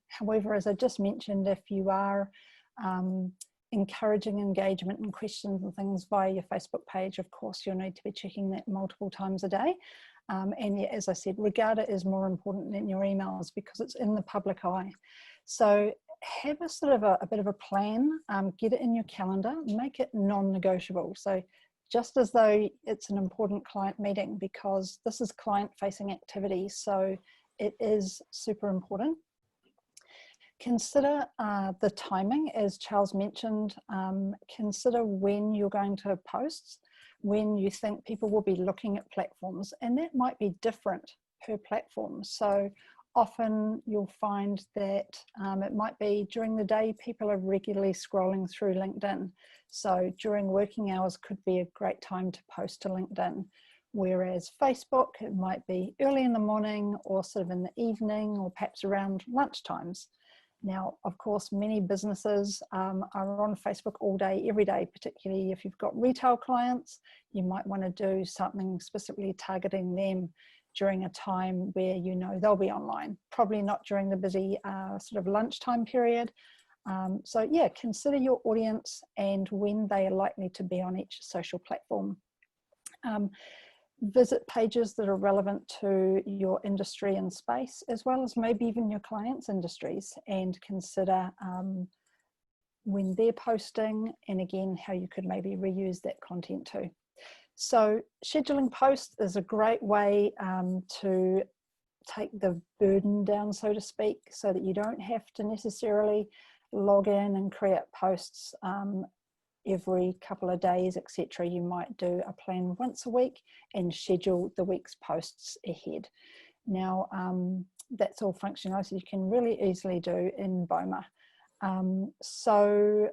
However, as I just mentioned, if you are encouraging engagement and questions and things via your Facebook page, of course, you'll need to be checking that multiple times a day. And yeah, as I said, regard it as more important than your emails because it's in the public eye. So have a sort of a bit of a plan, get it in your calendar, make it non-negotiable. So just as though it's an important client meeting, because this is client-facing activity, so it is super important. Consider the timing, as Charles mentioned. Consider when you're going to post, when you think people will be looking at platforms, and that might be different per platform. So often you'll find that it might be during the day people are regularly scrolling through LinkedIn. So during working hours could be a great time to post to LinkedIn. Whereas Facebook, it might be early in the morning or sort of in the evening or perhaps around lunchtimes. Now, of course, many businesses are on Facebook all day, every day, particularly if you've got retail clients. You might want to do something specifically targeting them during a time where you know they'll be online, probably not during the busy sort of lunchtime period. So yeah, consider your audience and when they are likely to be on each social platform. Visit pages that are relevant to your industry and space, as well as maybe even your clients' industries, and consider when they're posting, and again, how you could maybe reuse that content too. So scheduling posts is a great way to take the burden down, so to speak, so that you don't have to necessarily log in and create posts every couple of days, etc. You might do a plan once a week and schedule the week's posts ahead. Now, that's all functionality you can really easily do in Boma. So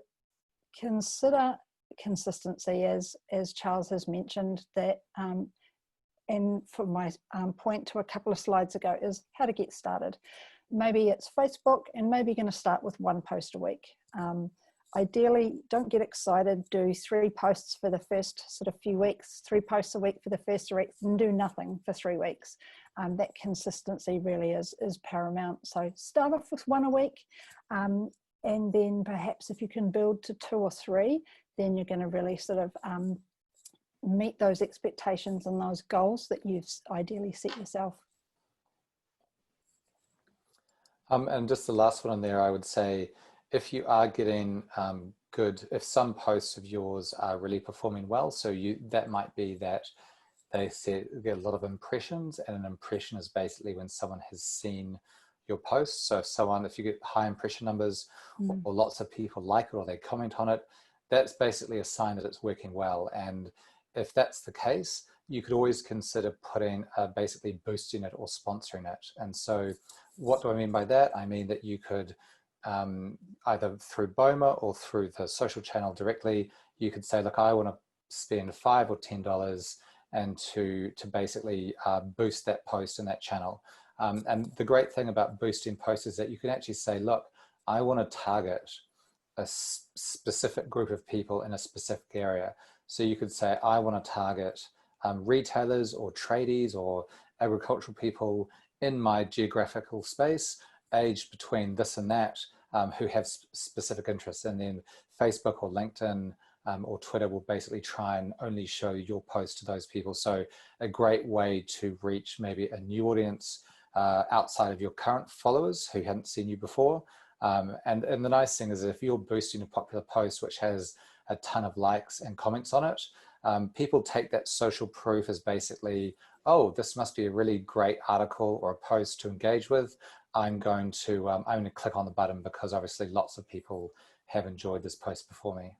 consider consistency, as Charles has mentioned, that and for my point to a couple of slides ago is how to get started. Maybe it's Facebook, and maybe you're going to start with 1 post a week. Ideally, don't get excited, do 3 posts for the first sort of few weeks, 3 posts a week for the first 3 weeks, and do nothing for 3 weeks. That consistency really is paramount. So start off with 1 a week, and then perhaps if you can build to 2 or 3, then you're going to really sort of meet those expectations and those goals that you've ideally set yourself. And just the last one on there, I would say, if you are getting if some posts of yours are really performing well, so that might be that they get a lot of impressions, and an impression is basically when someone has seen your post. So if you get high impression numbers, or lots of people like it, or they comment on it, that's basically a sign that it's working well. And if that's the case, you could always consider putting basically boosting it or sponsoring it. And so what do I mean by that? I mean that you could either through Boma or through the social channel directly, you could say, look, I want to spend $5 or $10 and to basically boost that post in that channel. And the great thing about boosting posts is that you can actually say, look, I want to target a specific group of people in a specific area. So you could say, I want to target retailers or tradies or agricultural people in my geographical space, aged between this and that, who have specific interests. And then Facebook or LinkedIn or Twitter will basically try and only show your post to those people. So a great way to reach maybe a new audience outside of your current followers who hadn't seen you before. And the nice thing is, if you're boosting a popular post which has a ton of likes and comments on it, people take that social proof as basically, oh, this must be a really great article or a post to engage with. I'm going to click on the button because obviously lots of people have enjoyed this post before me.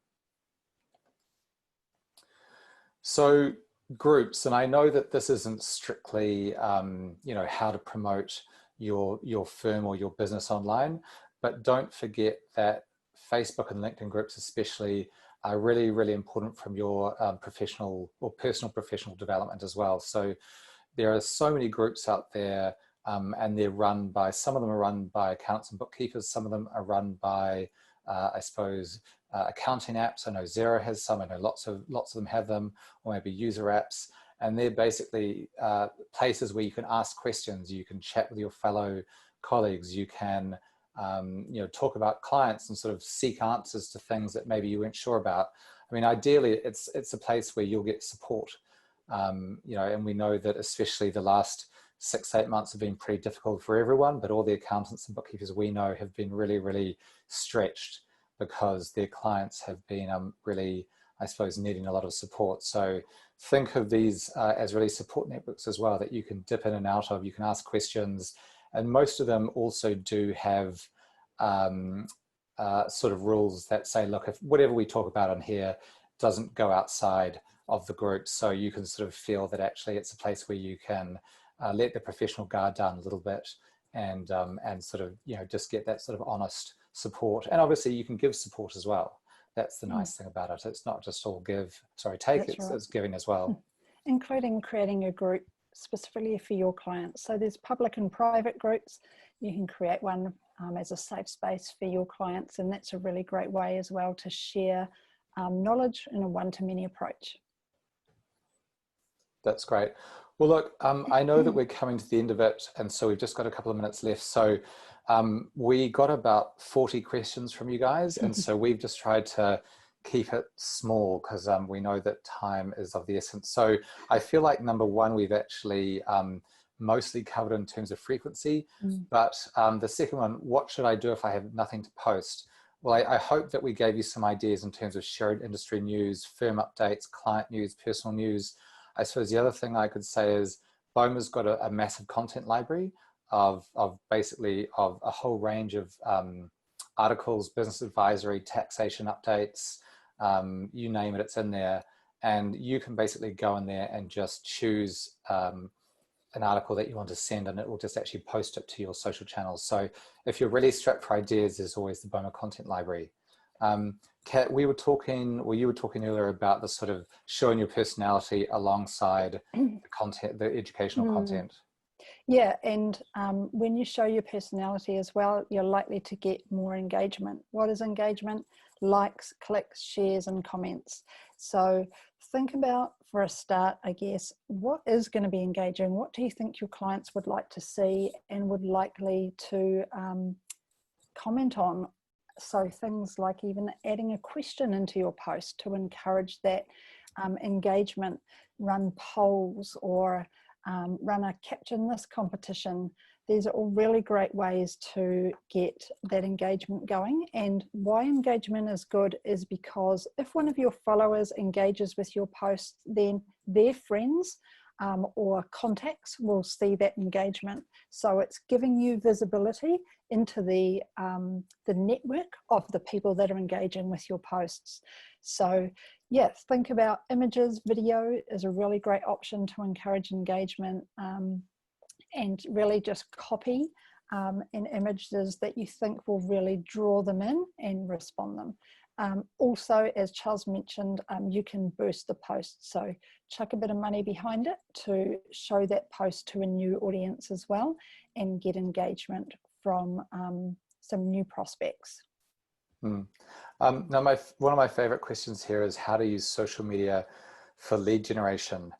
So groups, and I know that this isn't strictly, how to promote your firm or your business online, but don't forget that Facebook and LinkedIn groups especially are really, really important from your professional or personal professional development as well. So there are so many groups out there, and they're run by, some of them are run by accountants and bookkeepers, some of them are run by, I suppose, accounting apps. I know Xero has some, I know lots of them have them, or maybe user apps. And they're basically places where you can ask questions, you can chat with your fellow colleagues, you can talk about clients and sort of seek answers to things that maybe you weren't sure about. I mean, ideally, it's a place where you'll get support. And we know that especially the last 6-8 months have been pretty difficult for everyone, but all the accountants and bookkeepers we know have been really, really stretched because their clients have been really, I suppose, needing a lot of support. So think of these as really support networks as well that you can dip in and out of. You can ask questions, and most of them also do have sort of rules that say, look, if whatever we talk about on here doesn't go outside of the group, so you can sort of feel that actually it's a place where you can let the professional guard down a little bit and sort of, just get that sort of honest support. And obviously you can give support as well. That's the nice thing about it. It's not just all take, it's giving as well. Including creating a group specifically for your clients. So there's public and private groups. You can create one as a safe space for your clients, and that's a really great way as well to share knowledge in a one-to-many approach. That's great. Well, look, I know that we're coming to the end of it, and so we've just got a couple of minutes left. So we got about 40 questions from you guys, and so we've just tried to keep it small because we know that time is of the essence. So I feel like number one, we've actually mostly covered in terms of frequency, but the second one, what should I do if I have nothing to post? Well, I hope that we gave you some ideas in terms of shared industry news, firm updates, client news, personal news. I suppose the other thing I could say is Boma's got a massive content library of basically a whole range of articles, business advisory, taxation updates, you name it, it's in there. And you can basically go in there and just choose an article that you want to send, and it will just actually post it to your social channels. So if you're really strapped for ideas, there's always the Boma content library. Kat, you were talking earlier about the sort of showing your personality alongside the content, the educational content. Yeah, and when you show your personality as well, you're likely to get more engagement. What is engagement? Likes, clicks, shares, and comments. So think about, for a start, I guess, what is going to be engaging? What do you think your clients would like to see and would likely to comment on? So things like even adding a question into your post to encourage that engagement, run polls, or run a caption this competition. These are all really great ways to get that engagement going. And why engagement is good is because if one of your followers engages with your post, then their friends or contacts will see that engagement. So it's giving you visibility into the network of the people that are engaging with your posts. So yes, think about images. Video is a really great option to encourage engagement, and really just copy and images that you think will really draw them in and respond them. Also, as Charles mentioned, you can boost the post. So chuck a bit of money behind it to show that post to a new audience as well and get engagement from some new prospects. Now, one of my favorite questions here is how to use social media for lead generation.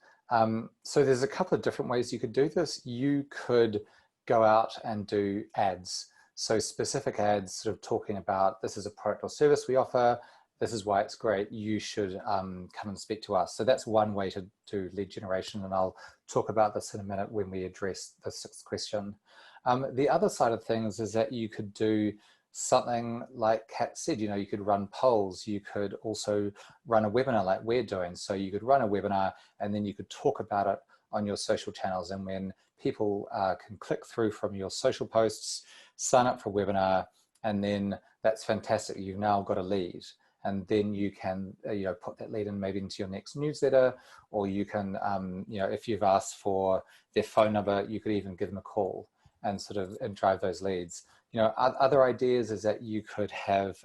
So there's a couple of different ways you could do this. You could go out and do ads. So specific ads sort of talking about, this is a product or service we offer, this is why it's great, you should come and speak to us. So that's one way to do lead generation, and I'll talk about this in a minute when we address the sixth question. The other side of things is that you could do something like Kat said, you know, you could run polls, you could also run a webinar like we're doing. So you could run a webinar and then you could talk about it on your social channels, and when people can click through from your social posts, sign up for a webinar, and then that's fantastic. You've now got a lead, and then you can you know, put that lead in maybe into your next newsletter, or you can you know, if you've asked for their phone number, you could even give them a call and sort of and drive those leads. You know, other ideas is that you could have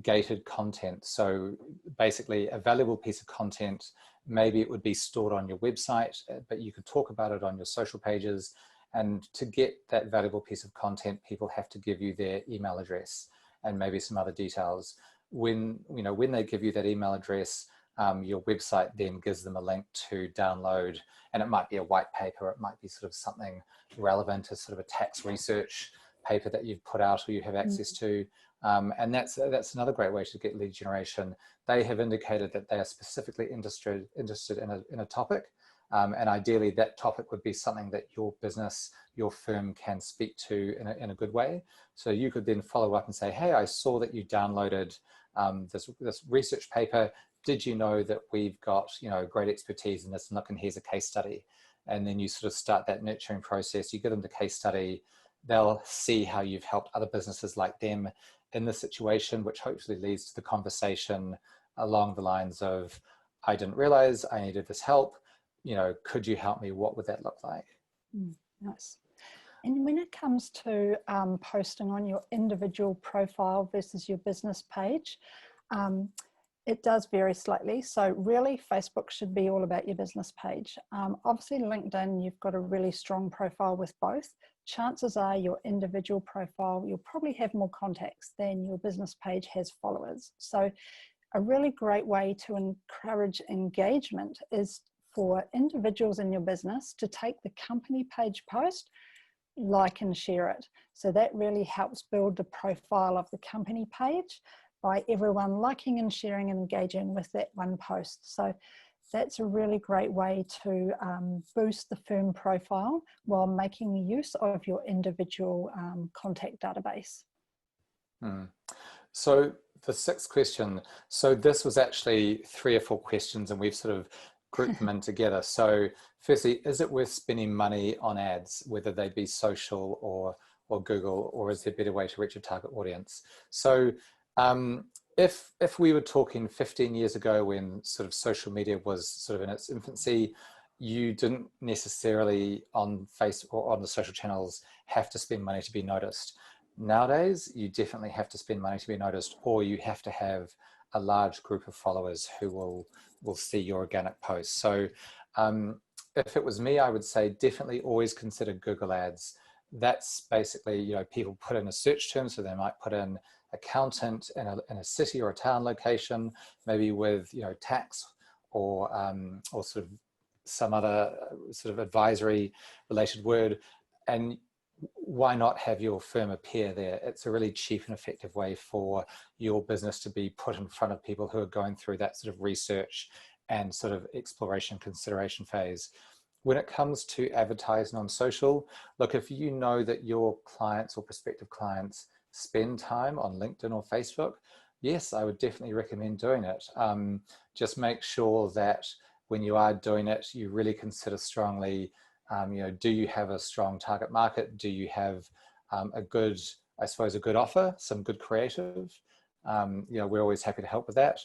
gated content. So basically a valuable piece of content, maybe it would be stored on your website, but you could talk about it on your social pages. And to get that valuable piece of content, people have to give you their email address and maybe some other details. When, you know, when they give you that email address, your website then gives them a link to download, and it might be a white paper, it might be sort of something relevant to sort of a tax research paper that you've put out or you have access to. And that's another great way to get lead generation. They have indicated that they are specifically interested in a topic, and ideally that topic would be something that your business, your firm can speak to in a good way. So you could then follow up and say, hey, I saw that you downloaded this research paper. Did you know that we've got, you know, great expertise in this, and look, and here's a case study. And then you sort of start that nurturing process. You get them the case study, they'll see how you've helped other businesses like them in this situation, which hopefully leads to the conversation along the lines of, I didn't realize I needed this help. You know, could you help me? What would that look like? Nice. And when it comes to posting on your individual profile versus your business page, it does vary slightly. So really Facebook should be all about your business page. Obviously LinkedIn, you've got a really strong profile with both. Chances are your individual profile, you'll probably have more contacts than your business page has followers. So a really great way to encourage engagement is for individuals in your business to take the company page post, like and share it. So that really helps build the profile of the company page by everyone liking and sharing and engaging with that one post. So that's a really great way to boost the firm profile while making use of your individual contact database. So the sixth question, so this was actually 3 or 4 questions and we've sort of grouped them in together. So firstly, is it worth spending money on ads, whether they be social or Google, or is there a better way to reach a target audience? So if we were talking 15 years ago when sort of social media was sort of in its infancy, you didn't necessarily on Facebook or on the social channels have to spend money to be noticed. Nowadays, you definitely have to spend money to be noticed, or you have to have a large group of followers who will see your organic posts. So if it was me, I would say definitely always consider Google Ads. That's basically, you know, people put in a search term, so they might put in accountant in a city or a town location, maybe with, you know, tax or sort of some other sort of advisory related word. And why not have your firm appear there? It's a really cheap and effective way for your business to be put in front of people who are going through that sort of research and sort of exploration consideration phase. When it comes to advertising on social, look, if you know that your clients or prospective clients spend time on LinkedIn or Facebook, yes, I would definitely recommend doing it. Just make sure that when you are doing it, you really consider strongly, do you have a strong target market? Do you have a good, I suppose, a good offer, some good creative? We're always happy to help with that.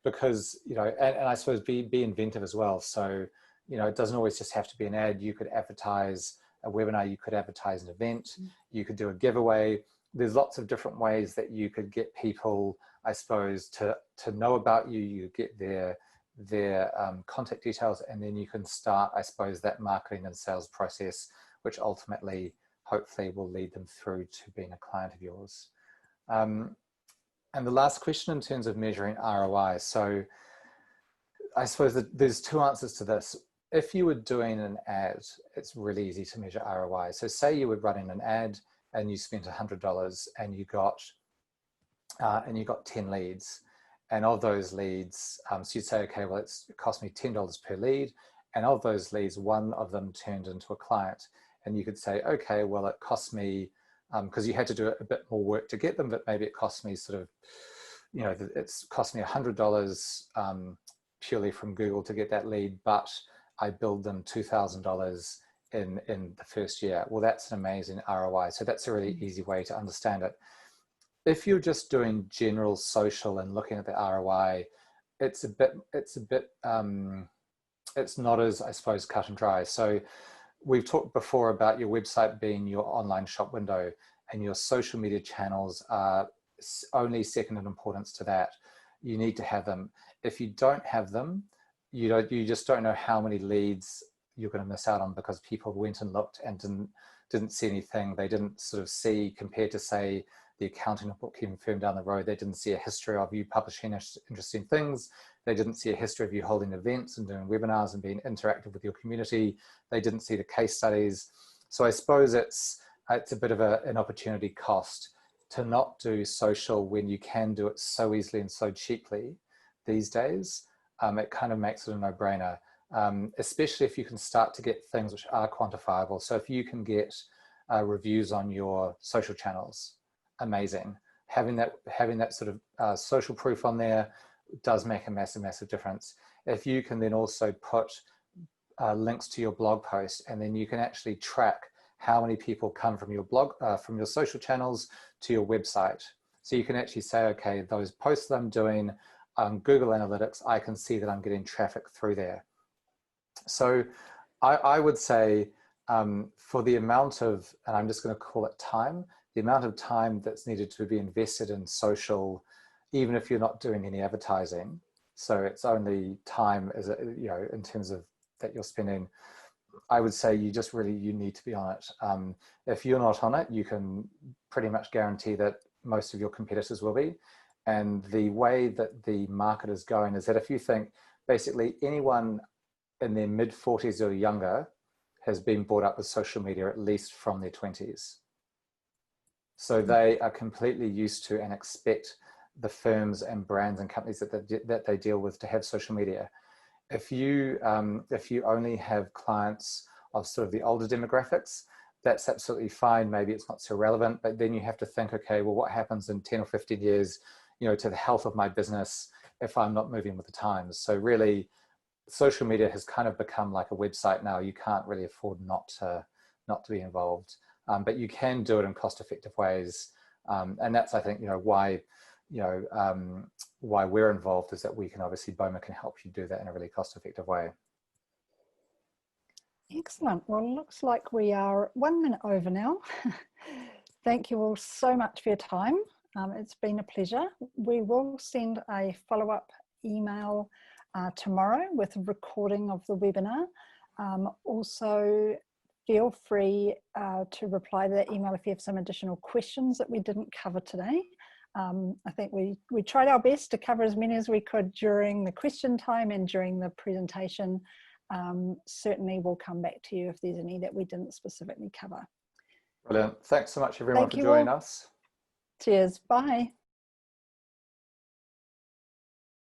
Because, and I suppose be inventive as well. So, it doesn't always just have to be an ad. You could advertise a webinar, you could advertise an event, you could do a giveaway. There's lots of different ways that you could get people, I suppose, to know about you. You get their contact details, and then you can start, I suppose, that marketing and sales process, which ultimately, hopefully, will lead them through to being a client of yours. And the last question in terms of measuring ROI. So I suppose that there's two answers to this. If you were doing an ad, it's really easy to measure ROI. So say you were running an ad and you spent $100 and you got 10 leads. And of those leads, so you'd say, okay, well, it cost me $10 per lead. And of those leads, one of them turned into a client. And you could say, okay, well, it cost me, because you had to do a bit more work to get them, but maybe it cost me sort of, it's cost me $100 purely from Google to get that lead, but I billed them $2,000 in the first year. Well, that's an amazing ROI. So that's a really easy way to understand it. If you're just doing general social and looking at the ROI, it's not as, I suppose, cut and dry. So we've talked before about your website being your online shop window, and your social media channels are only second in importance to that. You need to have them. If you don't have them, you just don't know how many leads you're going to miss out on, because people went and looked and didn't see anything. They didn't sort of see, compared to, say, the accounting or bookkeeping firm down the road, they didn't see a history of you publishing interesting things. They didn't see a history of you holding events and doing webinars and being interactive with your community. They didn't see the case studies. So I suppose it's a bit of an opportunity cost to not do social when you can do it so easily and so cheaply these days. It kind of makes it a no-brainer, especially if you can start to get things which are quantifiable. So if you can get reviews on your social channels, amazing. Having that sort of social proof on there does make a massive difference. If you can then also put links to your blog post, and then you can actually track how many people come from your blog, from your social channels to your website. So you can actually say, okay, those posts that I'm doing on Google Analytics, I can see that I'm getting traffic through there. So I would say for the amount of, and I'm just going to call it time, the amount of time that's needed to be invested in social, even if you're not doing any advertising. So it's only time, as in terms of that you're spending. I would say you need to be on it. If you're not on it, you can pretty much guarantee that most of your competitors will be. And the way that the market is going is that if you think basically anyone in their mid-40s or younger has been brought up with social media at least from their 20s. So they are completely used to and expect the firms and brands and companies that they deal with to have social media. If you only have clients of sort of the older demographics, that's absolutely fine. Maybe it's not so relevant, but then you have to think, okay, well, what happens in 10 or 15 years, to the health of my business if I'm not moving with the times? So really, social media has kind of become like a website now. You can't really afford not to be involved, but you can do it in cost-effective ways, and that's, I think, why we're involved, is that we can obviously, Boma can help you do that in a really cost-effective way. Excellent. Well, it looks like we are 1 minute over now. Thank you all so much for your time. It's been a pleasure. We will send a follow-up email tomorrow with a recording of the webinar. Also, feel free to reply to that email if you have some additional questions that we didn't cover today. I think we tried our best to cover as many as we could during the question time and during the presentation. certainly we'll come back to you if there's any that we didn't specifically cover. Brilliant. Thanks so much everyone Thank for you joining all. us. Cheers. Bye.